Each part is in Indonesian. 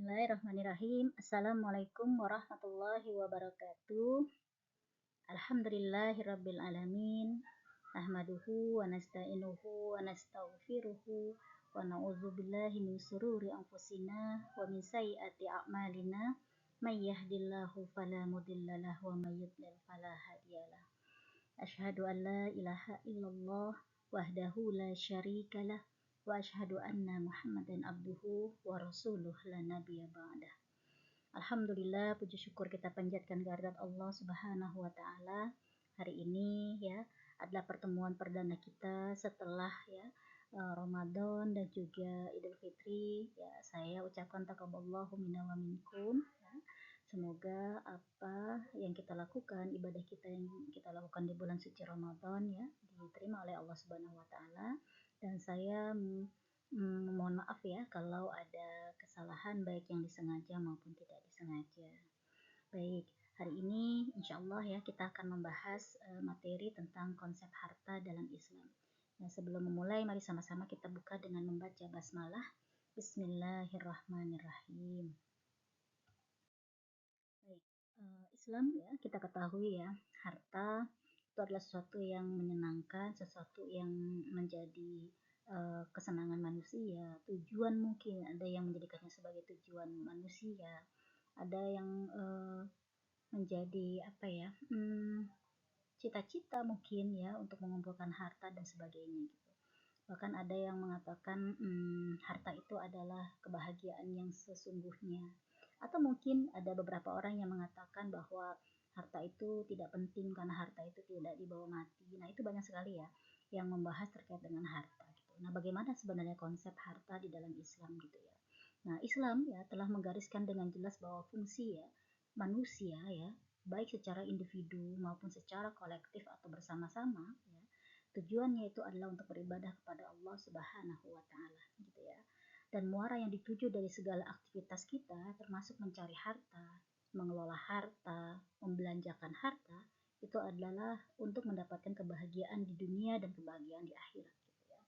Bismillahirrahmanirrahim. Assalamualaikum warahmatullahi wabarakatuh. Alhamdulillahirabbil alamin. Nahmaduhu wa nasta'inuhu wa nastaghfiruhu wa na'udzubillahi min sururi anfusina wa min sayyiati a'malina. May yahdihillahu fala mudhillalah wa may yudlil fala hadiyalah. Asyhadu an la ilaha illallah wahdahu la syarikalah wa asyhadu anna Muhammadan abduhu wa rasuluh la nabiyya ba'dah. Alhamdulillah, puji syukur kita panjatkan kehadirat Allah Subhanahu wa taala. Hari ini ya adalah pertemuan perdana kita setelah Ramadan dan juga Idul Fitri. Ya, saya ucapkan taqabbalallahu minna wa minkum. Semoga apa yang kita lakukan, ibadah kita yang kita lakukan di bulan suci Ramadan ya diterima oleh Allah Subhanahu wa taala. Dan saya mohon maaf ya kalau ada kesalahan baik yang disengaja maupun tidak disengaja. Baik, hari ini insya Allah ya kita akan membahas materi tentang konsep harta dalam Islam. Nah, sebelum memulai mari sama-sama kita buka dengan membaca basmalah. Bismillahirrahmanirrahim. Baik, Islam ya kita ketahui ya, harta itu adalah sesuatu yang menyenangkan, sesuatu yang menjadi kesenangan manusia, tujuan mungkin ada yang menjadikannya sebagai tujuan manusia, ada yang menjadi apa ya, cita-cita mungkin ya untuk mengumpulkan harta dan sebagainya gitu. Bahkan ada yang mengatakan harta itu adalah kebahagiaan yang sesungguhnya. Atau mungkin ada beberapa orang yang mengatakan bahwa harta itu tidak penting karena harta itu tidak dibawa mati. Nah, itu banyak sekali ya yang membahas terkait dengan harta gitu. Nah, bagaimana sebenarnya konsep harta di dalam Islam gitu ya. Nah, Islam ya telah menggariskan dengan jelas bahwa fungsi ya manusia ya, baik secara individu maupun secara kolektif atau bersama-sama ya, tujuannya itu adalah untuk beribadah kepada Allah Subhanahu wa taala gitu ya. Dan muara yang dituju dari segala aktivitas kita termasuk mencari harta, mengelola harta, membelanjakan harta itu adalah untuk mendapatkan kebahagiaan di dunia dan kebahagiaan di akhirat gitu ya.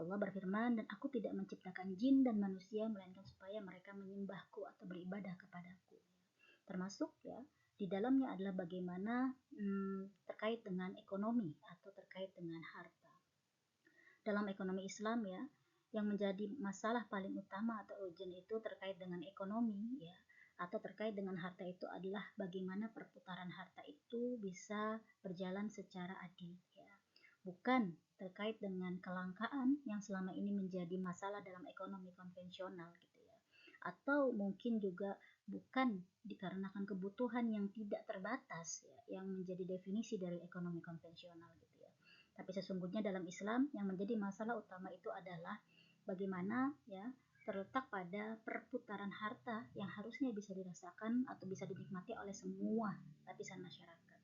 Allah berfirman, dan aku tidak menciptakan jin dan manusia melainkan supaya mereka menyembahku atau beribadah kepadaku. Termasuk ya di dalamnya adalah bagaimana terkait dengan ekonomi atau terkait dengan harta. Dalam ekonomi Islam ya, yang menjadi masalah paling utama atau urgent itu terkait dengan ekonomi ya, atau terkait dengan harta itu adalah bagaimana perputaran harta itu bisa berjalan secara adil ya. Bukan terkait dengan kelangkaan yang selama ini menjadi masalah dalam ekonomi konvensional gitu ya. Atau mungkin juga bukan dikarenakan kebutuhan yang tidak terbatas ya, yang menjadi definisi dari ekonomi konvensional gitu ya. Tapi sesungguhnya dalam Islam yang menjadi masalah utama itu adalah bagaimana ya terletak pada perputaran harta yang harusnya bisa dirasakan atau bisa dinikmati oleh semua lapisan masyarakat.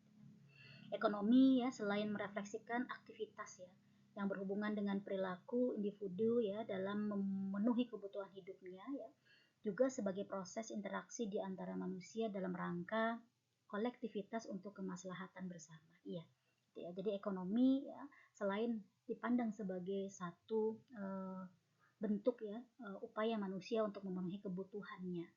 Ekonomi ya selain merefleksikan aktivitas ya yang berhubungan dengan perilaku individu ya dalam memenuhi kebutuhan hidupnya ya, juga sebagai proses interaksi di antara manusia dalam rangka kolektivitas untuk kemaslahatan bersama. Iya. Ya, jadi ekonomi ya selain dipandang sebagai satu bentuk ya upaya manusia untuk memenuhi kebutuhannya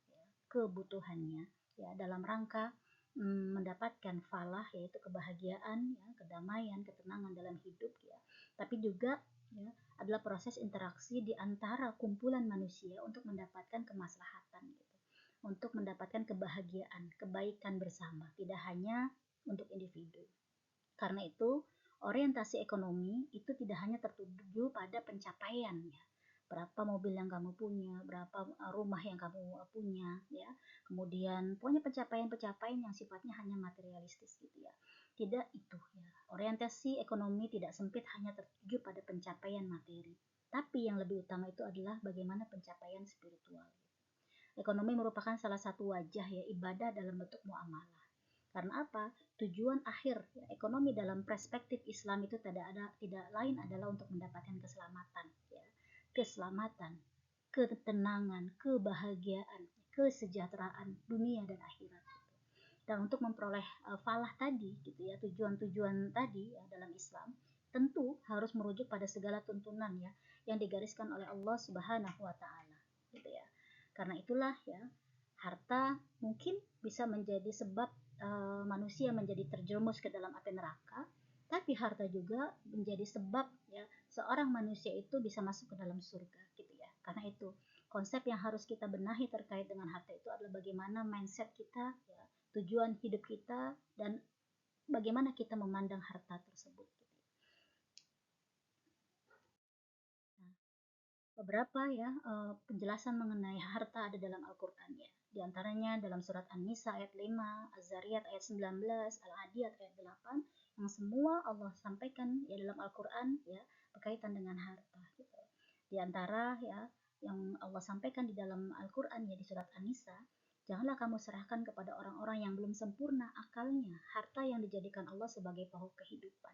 ya dalam rangka mendapatkan falah yaitu kebahagiaan ya, kedamaian, ketenangan dalam hidup ya. Tapi juga ya adalah proses interaksi di antara kumpulan manusia untuk mendapatkan kemaslahatan gitu. Untuk mendapatkan kebahagiaan, kebaikan bersama, tidak hanya untuk individu. Karena itu, orientasi ekonomi itu tidak hanya tertuju pada pencapaian ya. Berapa mobil yang kamu punya, berapa rumah yang kamu punya ya. Kemudian punya pencapaian-pencapaian yang sifatnya hanya materialistis gitu ya. Tidak itu ya. Orientasi ekonomi tidak sempit hanya tertuju pada pencapaian materi. Tapi yang lebih utama itu adalah bagaimana pencapaian spiritual. Ekonomi merupakan salah satu wajah ya ibadah dalam bentuk muamalah. Karena apa? Tujuan akhir ya, ekonomi dalam perspektif Islam itu tidak lain adalah untuk mendapatkan keselamatan ya. Keselamatan, ketenangan, kebahagiaan, kesejahteraan dunia dan akhirat gitu. Dan untuk memperoleh falah tadi gitu ya, tujuan-tujuan tadi ya dalam Islam tentu harus merujuk pada segala tuntunan ya yang digariskan oleh Allah Subhanahu wa taala gitu ya. Karena itulah ya, harta mungkin bisa menjadi sebab manusia menjadi terjerumus ke dalam api neraka, tapi harta juga menjadi sebab ya seorang manusia itu bisa masuk ke dalam surga gitu ya. Karena itu konsep yang harus kita benahi terkait dengan harta itu adalah bagaimana mindset kita ya, tujuan hidup kita, dan bagaimana kita memandang harta tersebut gitu. Nah, beberapa ya penjelasan mengenai harta ada dalam Al-Qur'an ya. Di antaranya dalam surat An-Nisa ayat 5, Az-Zariyat ayat 19, Al-Adiyat ayat 8, yang semua Allah sampaikan ya dalam Al-Qur'an ya berkaitan dengan harta gitu. Di antara ya yang Allah sampaikan di dalam Al-Qur'an ya di surat An-Nisa, janganlah kamu serahkan kepada orang-orang yang belum sempurna akalnya harta yang dijadikan Allah sebagai pokok kehidupan.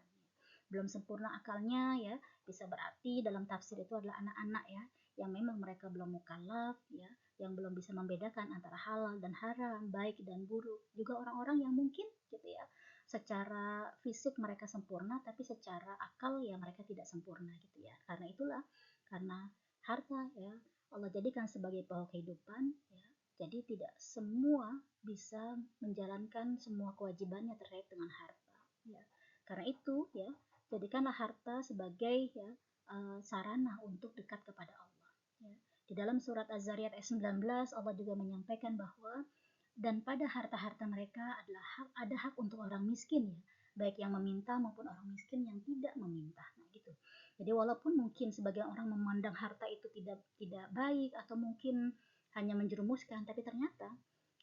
Belum sempurna akalnya ya, bisa berarti dalam tafsir itu adalah anak-anak ya, yang memang mereka belum mukallaf ya, yang belum bisa membedakan antara halal dan haram, baik dan buruk. Juga orang-orang yang mungkin gitu ya, secara fisik mereka sempurna tapi secara akal ya mereka tidak sempurna gitu ya. Karena itulah, karena harta ya Allah jadikan sebagai pokok kehidupan ya. Jadi tidak semua bisa menjalankan semua kewajibannya terkait dengan harta ya. Karena itu ya, jadikanlah harta sebagai ya sarana untuk dekat kepada Allah. Ya. Di dalam surat Az-Zariyat ayat 19 Allah juga menyampaikan bahwa dan pada harta-harta mereka adalah ada hak untuk orang miskin ya, baik yang meminta maupun orang miskin yang tidak meminta. Nah, gitu. Jadi walaupun mungkin sebagian orang memandang harta itu tidak baik atau mungkin hanya menjerumuskan, tapi ternyata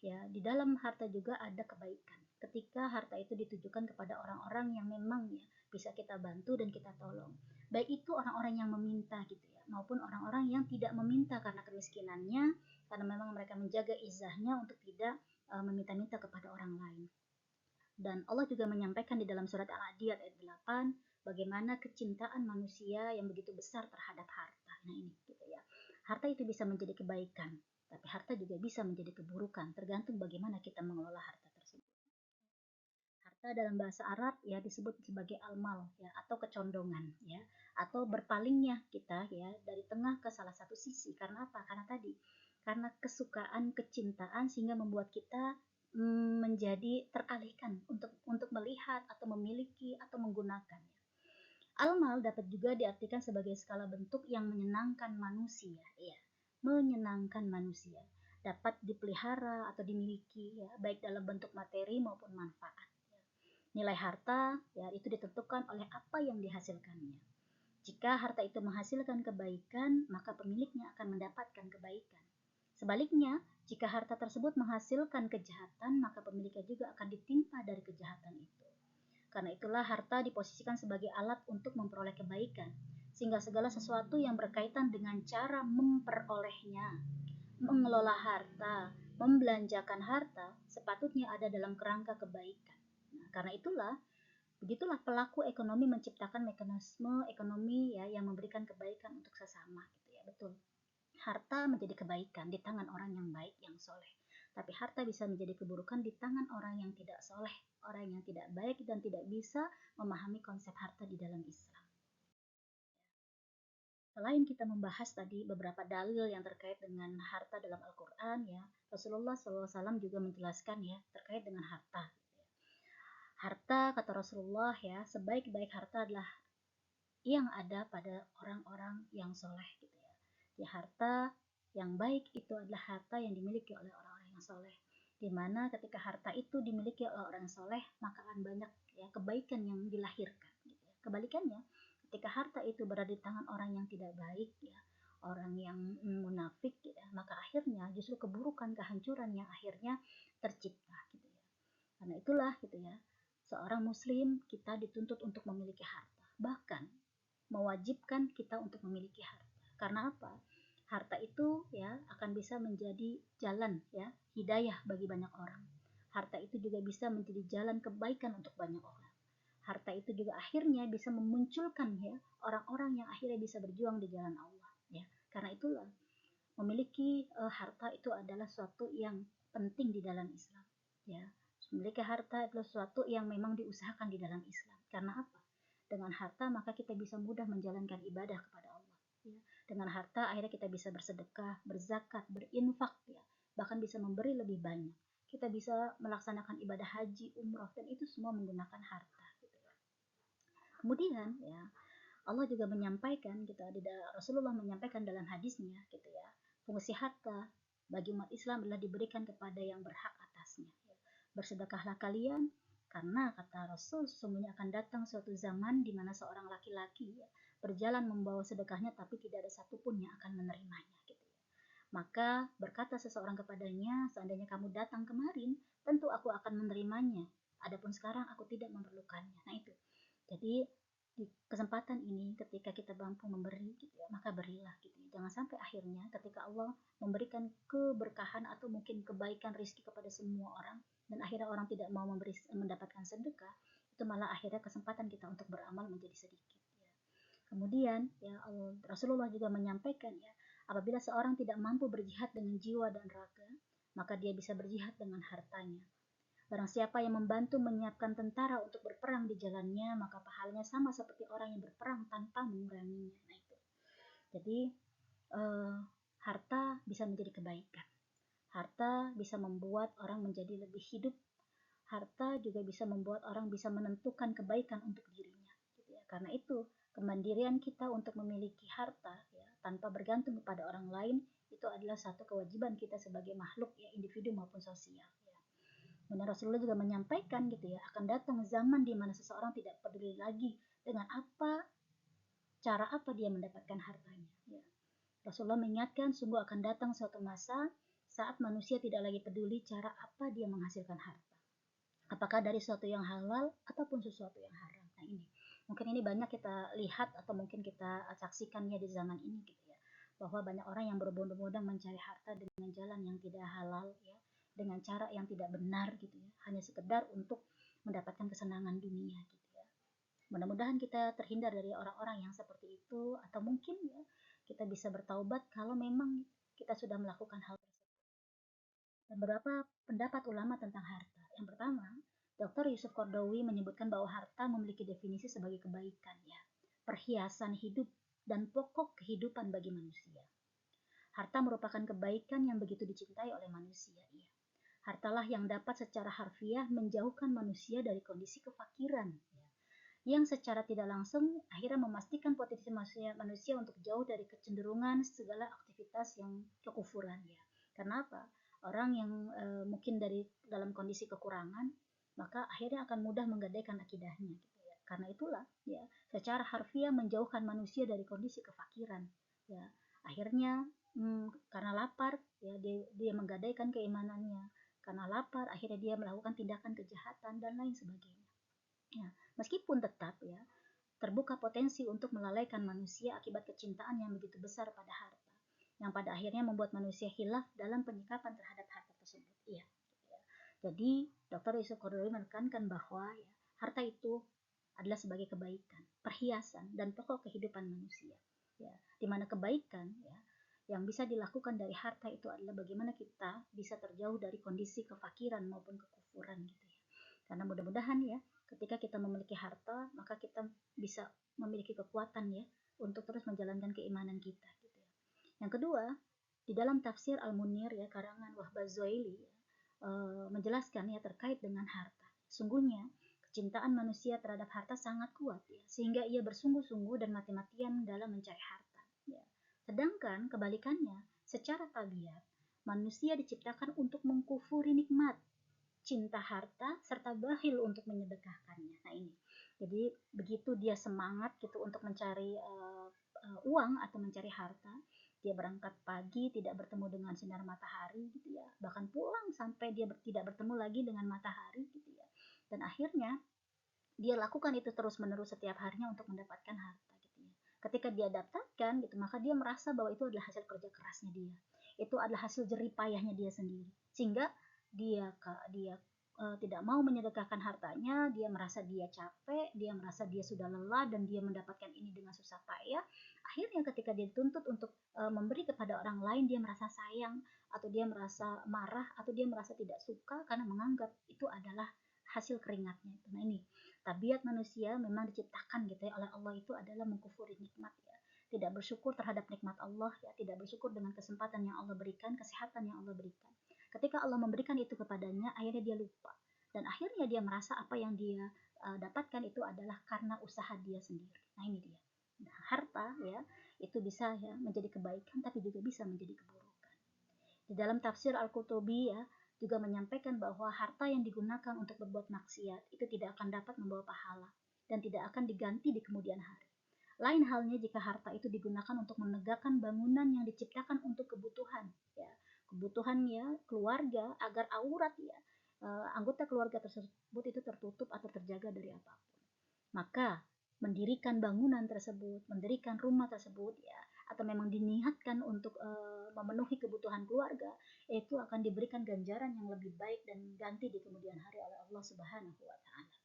ya di dalam harta juga ada kebaikan. Ketika harta itu ditujukan kepada orang-orang yang memang ya bisa kita bantu dan kita tolong. Baik itu orang-orang yang meminta gitu ya, maupun orang-orang yang tidak meminta karena kemiskinannya, karena memang mereka menjaga izahnya untuk tidak meminta-minta kepada orang lain. Dan Allah juga menyampaikan di dalam surat Al-Adiyat ayat 8 bagaimana kecintaan manusia yang begitu besar terhadap harta. Nah ini gitu ya. Harta itu bisa menjadi kebaikan, tapi harta juga bisa menjadi keburukan, tergantung bagaimana kita mengelola harta tersebut. Harta dalam bahasa Arab ya disebut sebagai al-mal ya, atau kecondongan ya, atau berpalingnya kita ya dari tengah ke salah satu sisi. Karena apa? Karena tadi karena kesukaan, kecintaan sehingga membuat kita menjadi teralihkan untuk melihat atau memiliki atau menggunakan. Al-mal dapat juga diartikan sebagai skala bentuk yang menyenangkan manusia, ya. Menyenangkan manusia. Dapat dipelihara atau dimiliki ya, baik dalam bentuk materi maupun manfaat. Ya. Nilai harta ya itu ditentukan oleh apa yang dihasilkannya. Jika harta itu menghasilkan kebaikan, maka pemiliknya akan mendapatkan kebaikan. Sebaliknya, jika harta tersebut menghasilkan kejahatan, maka pemiliknya juga akan ditimpa dari kejahatan itu. Karena itulah harta diposisikan sebagai alat untuk memperoleh kebaikan, sehingga segala sesuatu yang berkaitan dengan cara memperolehnya, mengelola harta, membelanjakan harta, sepatutnya ada dalam kerangka kebaikan. Nah, karena itulah, begitulah pelaku ekonomi menciptakan mekanisme ekonomi ya yang memberikan kebaikan untuk sesama gitu ya. Betul. Harta menjadi kebaikan di tangan orang yang baik, yang soleh. Tapi harta bisa menjadi keburukan di tangan orang yang tidak soleh, orang yang tidak baik dan tidak bisa memahami konsep harta di dalam Islam. Selain kita membahas tadi beberapa dalil yang terkait dengan harta dalam Al-Quran ya, Rasulullah SAW juga menjelaskan ya terkait dengan harta. Harta kata Rasulullah ya, sebaik-baik harta adalah yang ada pada orang-orang yang soleh gitu ya. Ya harta yang baik itu adalah harta yang dimiliki oleh orang-orang yang soleh. Dimana ketika harta itu dimiliki oleh orang yang soleh, maka akan banyak ya kebaikan yang dilahirkan. Gitu ya. Kebalikannya, ketika harta itu berada di tangan orang yang tidak baik ya, orang yang munafik ya, maka akhirnya justru keburukan, kehancuran yang akhirnya tercipta gitu ya. Karena itulah gitu ya, seorang muslim kita dituntut untuk memiliki harta. Bahkan mewajibkan kita untuk memiliki harta. Karena apa? Harta itu ya akan bisa menjadi jalan ya hidayah bagi banyak orang. Harta itu juga bisa menjadi jalan kebaikan untuk banyak orang. Harta itu juga akhirnya bisa memunculkan ya orang-orang yang akhirnya bisa berjuang di jalan Allah ya. Karena itulah memiliki harta itu adalah suatu yang penting di dalam Islam ya. Memiliki harta adalah suatu yang memang diusahakan di dalam Islam. Karena apa? Dengan harta maka kita bisa mudah menjalankan ibadah kepada Allah ya. Dengan harta akhirnya kita bisa bersedekah, berzakat, berinfak ya, bahkan bisa memberi lebih banyak. Kita bisa melaksanakan ibadah haji, umroh, dan itu semua menggunakan harta gitu ya. Kemudian ya, Allah juga menyampaikan gitu, Rasulullah menyampaikan dalam hadisnya gitu ya, fungsi harta bagi umat Islam adalah diberikan kepada yang berhak atasnya ya. Bersedekahlah kalian karena kata Rasul sesungguhnya akan datang suatu zaman di mana seorang laki-laki ya, berjalan membawa sedekahnya tapi tidak ada satupun yang akan menerimanya gitu ya. Maka berkata seseorang kepadanya, seandainya kamu datang kemarin, tentu aku akan menerimanya. Adapun sekarang aku tidak memerlukannya. Nah itu. Jadi di kesempatan ini ketika kita mampu memberi gitu ya, maka berilah gitu ya. Jangan sampai akhirnya ketika Allah memberikan keberkahan atau mungkin kebaikan rezeki kepada semua orang dan akhirnya orang tidak mau mendapatkan sedekah, itu malah akhirnya kesempatan kita untuk beramal menjadi sedikit ya. Kemudian ya Rasulullah juga menyampaikan ya, apabila seorang tidak mampu berjihad dengan jiwa dan raga, maka dia bisa berjihad dengan hartanya. Barang siapa yang membantu menyiapkan tentara untuk berperang di jalannya, maka pahalanya sama seperti orang yang berperang tanpa menguranginya. Nah itu. Jadi harta bisa menjadi kebaikan. Harta bisa membuat orang menjadi lebih hidup. Harta juga bisa membuat orang bisa menentukan kebaikan untuk dirinya. Gitu ya. Karena itu kemandirian kita untuk memiliki harta ya, tanpa bergantung kepada orang lain itu adalah satu kewajiban kita sebagai makhluk ya, individu maupun sosial. Kemudian Rasulullah juga menyampaikan gitu ya, akan datang zaman di mana seseorang tidak peduli lagi dengan cara apa dia mendapatkan hartanya. Ya. Rasulullah mengingatkan sungguh akan datang suatu masa saat manusia tidak lagi peduli cara apa dia menghasilkan harta. Apakah dari sesuatu yang halal ataupun sesuatu yang haram. Nah ini, mungkin ini banyak kita lihat atau mungkin kita saksikannya di zaman ini gitu ya. Bahwa banyak orang yang berbondong-bondong mencari harta dengan jalan yang tidak halal ya, dengan cara yang tidak benar gitu ya, hanya sekedar untuk mendapatkan kesenangan dunia gitu ya. Mudah-mudahan kita terhindar dari orang-orang yang seperti itu atau mungkin ya kita bisa bertaubat kalau memang kita sudah melakukan hal tersebut. Dan beberapa pendapat ulama tentang harta. Yang pertama, Dr. Yusuf Qaradawi menyebutkan bahwa harta memiliki definisi sebagai kebaikan ya, perhiasan hidup dan pokok kehidupan bagi manusia. Harta merupakan kebaikan yang begitu dicintai oleh manusia. Ya. Hartalah yang dapat secara harfiah menjauhkan manusia dari kondisi kefakiran. Ya. Yang secara tidak langsung akhirnya memastikan potensi manusia untuk jauh dari kecenderungan segala aktivitas yang kekufuran. Ya. Karena apa? Orang yang mungkin dalam kondisi kekurangan, maka akhirnya akan mudah menggadaikan akidahnya. Gitu ya. Karena itulah, ya, secara harfiah menjauhkan manusia dari kondisi kefakiran. Ya. Akhirnya karena lapar ya dia menggadaikan keimanannya, karena lapar akhirnya dia melakukan tindakan kejahatan dan lain sebagainya ya. Meskipun tetap ya terbuka potensi untuk melalaikan manusia akibat kecintaan yang begitu besar pada harta yang pada akhirnya membuat manusia hilaf dalam penyikapan terhadap harta tersebut ya. Jadi Dr. Yusuf Qaradawi menekankan bahwa ya, harta itu adalah sebagai kebaikan, perhiasan dan pokok kehidupan manusia ya, dimana kebaikan ya yang bisa dilakukan dari harta itu adalah bagaimana kita bisa terjauh dari kondisi kefakiran maupun kekufuran gitu ya. Karena mudah-mudahan ya ketika kita memiliki harta maka kita bisa memiliki kekuatan ya untuk terus menjalankan keimanan kita gitu ya. Yang kedua, di dalam tafsir Al-Munir ya karangan Wahbah Zuhaili ya, menjelaskan ya terkait dengan harta. Sungguhnya kecintaan manusia terhadap harta sangat kuat ya, sehingga ia bersungguh-sungguh dan mati-matian dalam mencari harta. Ya. Sedangkan kebalikannya, secara tabiat, manusia diciptakan untuk mengkufuri nikmat, cinta harta, serta bakhil untuk menyedekahkannya. Nah ini, jadi begitu dia semangat gitu untuk mencari uang atau mencari harta, dia berangkat pagi tidak bertemu dengan sinar matahari gitu ya, bahkan pulang sampai dia tidak bertemu lagi dengan matahari gitu ya. Dan akhirnya dia lakukan itu terus-menerus setiap harinya untuk mendapatkan harta gitu ya. Ketika dia dapatkan gitu, maka dia merasa bahwa itu adalah hasil kerja kerasnya dia. Itu adalah hasil jerih payahnya dia sendiri. Sehingga dia tidak mau menyedekahkan hartanya, dia merasa dia capek, dia merasa dia sudah lelah dan dia mendapatkan ini dengan susah payah. Akhirnya ketika dia dituntut untuk memberi kepada orang lain, dia merasa sayang atau dia merasa marah atau dia merasa tidak suka karena menganggap itu adalah hasil keringatnya. Nah ini tabiat manusia memang diciptakan gitu ya oleh Allah itu adalah mengkufuri nikmat ya. tidak bersyukur terhadap nikmat Allah, ya, tidak bersyukur dengan kesempatan yang Allah berikan, kesehatan yang Allah berikan. Ketika Allah memberikan itu kepadanya, akhirnya dia lupa. Dan akhirnya dia merasa apa yang dia dapatkan itu adalah karena usaha dia sendiri. Nah, ini dia. Nah, harta ya, itu bisa ya menjadi kebaikan tapi juga bisa menjadi keburukan. Di dalam tafsir Al-Qurtubi ya, juga menyampaikan bahwa harta yang digunakan untuk berbuat maksiat itu tidak akan dapat membawa pahala dan tidak akan diganti di kemudian hari. Lain halnya jika harta itu digunakan untuk menegakkan bangunan yang diciptakan untuk kebutuhan, ya, kebutuhan ya keluarga agar aurat ya anggota keluarga tersebut itu tertutup atau terjaga dari apapun. Maka mendirikan bangunan tersebut, mendirikan rumah tersebut ya, atau memang diniatkan untuk memenuhi kebutuhan keluarga, itu akan diberikan ganjaran yang lebih baik dan ganti di kemudian hari oleh Allah Subhanahu wa taala.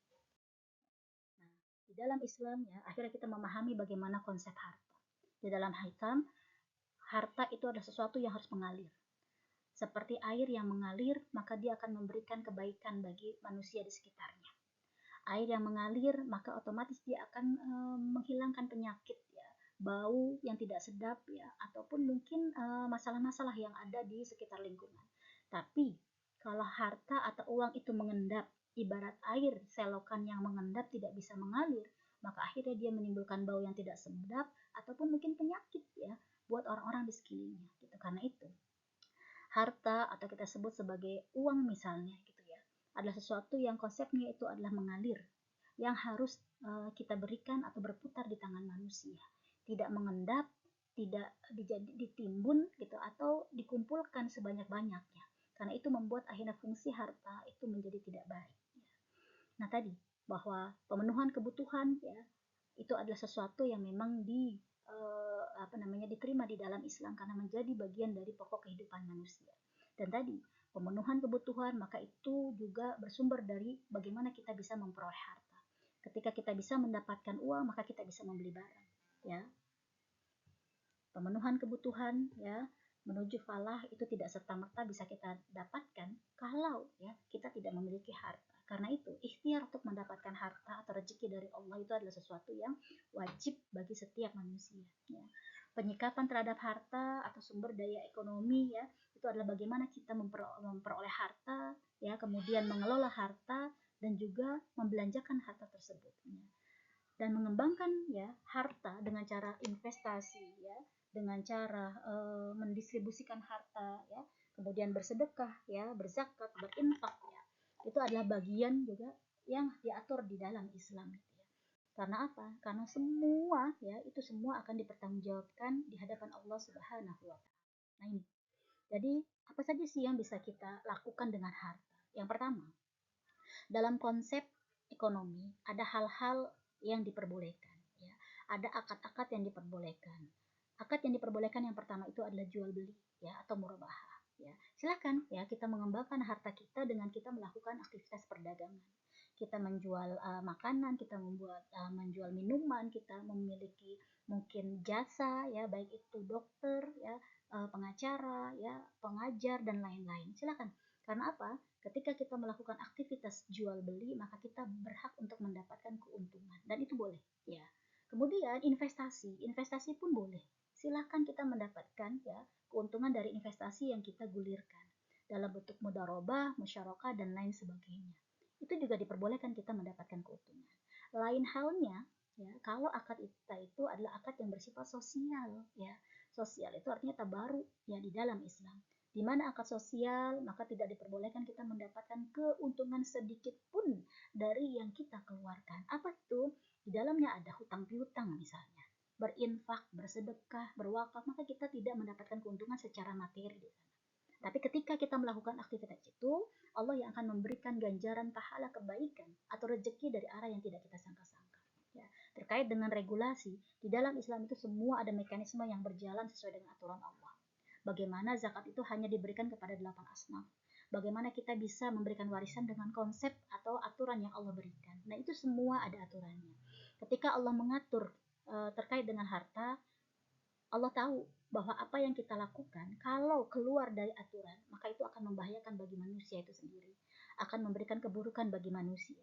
Nah, di dalam Islam ya, akhirnya kita memahami bagaimana konsep harta. Di dalam Hikam, harta itu adalah sesuatu yang harus mengalir. Seperti air yang mengalir, maka dia akan memberikan kebaikan bagi manusia di sekitarnya. Air yang mengalir maka otomatis dia akan menghilangkan penyakit ya, bau yang tidak sedap ya, ataupun mungkin masalah-masalah yang ada di sekitar lingkungan. Tapi kalau harta atau uang itu mengendap, ibarat air selokan yang mengendap tidak bisa mengalir, maka akhirnya dia menimbulkan bau yang tidak sedap ataupun mungkin penyakit ya buat orang-orang di sekelilingnya gitu. Karena itu harta atau kita sebut sebagai uang misalnya gitu ya, adalah sesuatu yang konsepnya itu adalah mengalir, yang harus kita berikan atau berputar di tangan manusia, tidak mengendap, tidak ditimbun gitu atau dikumpulkan sebanyak-banyaknya, karena itu membuat akhirnya fungsi harta itu menjadi tidak baik. Nah tadi bahwa pemenuhan kebutuhan ya itu adalah sesuatu yang memang diterima di dalam Islam karena menjadi bagian dari pokok kehidupan manusia. Dan tadi pemenuhan kebutuhan maka itu juga bersumber dari bagaimana kita bisa memperoleh harta. Ketika kita bisa mendapatkan uang maka kita bisa membeli barang, ya. Pemenuhan kebutuhan ya menuju falah itu tidak serta-merta bisa kita dapatkan kalau ya kita tidak memiliki harta. Karena itu, ikhtiar untuk mendapatkan harta atau rezeki dari Allah itu adalah sesuatu yang wajib bagi setiap manusia. Ya. Penyikapan terhadap harta atau sumber daya ekonomi ya itu adalah bagaimana kita memperoleh harta, ya, kemudian mengelola harta dan juga membelanjakan harta tersebut. Ya. Dan mengembangkan ya harta dengan cara investasi, ya, dengan cara mendistribusikan harta, ya, kemudian bersedekah, ya, berzakat, berinfak, ya, itu adalah bagian juga yang diatur di dalam Islam gitu ya. Karena apa? Karena semua ya itu semua akan dipertanggungjawabkan di hadapan Allah Subhanahu wa taala. Nah ini. Jadi apa saja sih yang bisa kita lakukan dengan harta? Yang pertama, dalam konsep ekonomi ada hal-hal yang diperbolehkan ya. Ada akad-akad yang diperbolehkan. Akad yang diperbolehkan yang pertama itu adalah jual beli ya atau murabahah ya. Silakan ya kita mengembangkan harta kita dengan kita melakukan aktivitas perdagangan. Kita menjual makanan, kita menjual minuman, kita memiliki mungkin jasa ya baik itu dokter ya, pengacara ya, pengajar dan lain-lain. Silakan. Karena apa? Ketika kita melakukan aktivitas jual beli, maka kita berhak untuk mendapatkan keuntungan dan itu boleh ya. Kemudian investasi pun boleh. Silakan kita mendapatkan ya keuntungan dari investasi yang kita gulirkan dalam bentuk mudharabah, musyarakah dan lain sebagainya. Itu juga diperbolehkan kita mendapatkan keuntungan. Lain halnya ya, kalau akad kita itu adalah akad yang bersifat sosial ya. Sosial itu artinya tabaru ya di dalam Islam. Di mana akad sosial maka tidak diperbolehkan kita mendapatkan keuntungan sedikit pun dari yang kita keluarkan. Apa itu? Di dalamnya ada hutang piutang misalnya, berinfak, bersedekah, berwakaf, maka kita tidak mendapatkan keuntungan secara materi di sana. Tapi ketika kita melakukan aktivitas itu, Allah yang akan memberikan ganjaran pahala kebaikan atau rezeki dari arah yang tidak kita sangka-sangka. Ya, terkait dengan regulasi, di dalam Islam itu semua ada mekanisme yang berjalan sesuai dengan aturan Allah. Bagaimana zakat itu hanya diberikan kepada 8 asnaf. Bagaimana kita bisa memberikan warisan dengan konsep atau aturan yang Allah berikan. Nah itu semua ada aturannya. Ketika Allah mengatur terkait dengan harta, Allah tahu bahwa apa yang kita lakukan kalau keluar dari aturan maka itu akan membahayakan bagi manusia itu sendiri, akan memberikan keburukan bagi manusia.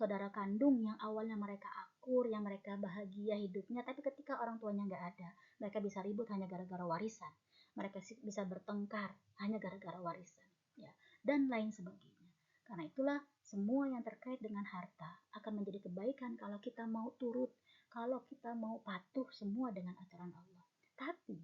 saudara kandung yang awalnya mereka akur, yang mereka bahagia hidupnya, tapi ketika orang tuanya nggak ada, mereka bisa ribut hanya gara-gara warisan. Mereka bisa bertengkar hanya gara-gara warisan, ya, dan lain sebagainya. Karena itulah semua yang terkait dengan harta akan menjadi kebaikan kalau kita mau turut, kalau kita mau patuh semua dengan aturan Allah. Tapi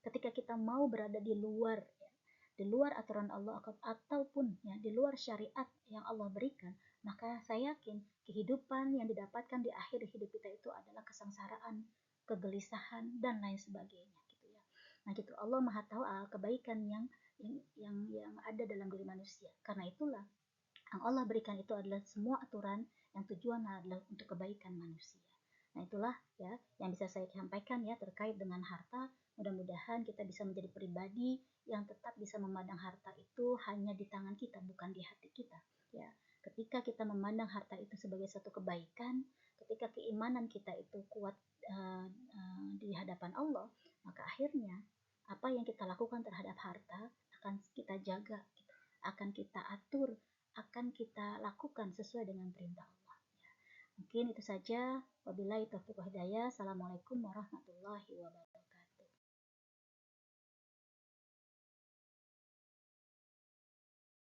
ketika kita mau berada di luar, ya, di luar aturan Allah ataupun ya di luar syariat yang Allah berikan, maka saya yakin kehidupan yang didapatkan di akhir hidup kita itu adalah kesengsaraan, kegelisahan dan lain sebagainya gitu ya. Nah gitu, Allah Maha tahu kebaikan yang ada dalam diri manusia. Karena itulah yang Allah berikan itu adalah semua aturan yang tujuan adalah untuk kebaikan manusia. Nah itulah ya yang bisa saya sampaikan ya terkait dengan harta. Mudah-mudahan kita bisa menjadi pribadi yang tetap bisa memandang harta itu hanya di tangan kita, bukan di hati kita. Ya, ketika kita memandang harta itu sebagai satu kebaikan, ketika keimanan kita itu kuat di hadapan Allah, maka akhirnya apa yang kita lakukan terhadap harta akan kita jaga, akan kita atur, akan kita lakukan sesuai dengan perintah Allah. Ya. Mungkin itu saja. Wabillahi taufiq wal hidayah. Assalamualaikum warahmatullahi wabarakatuh.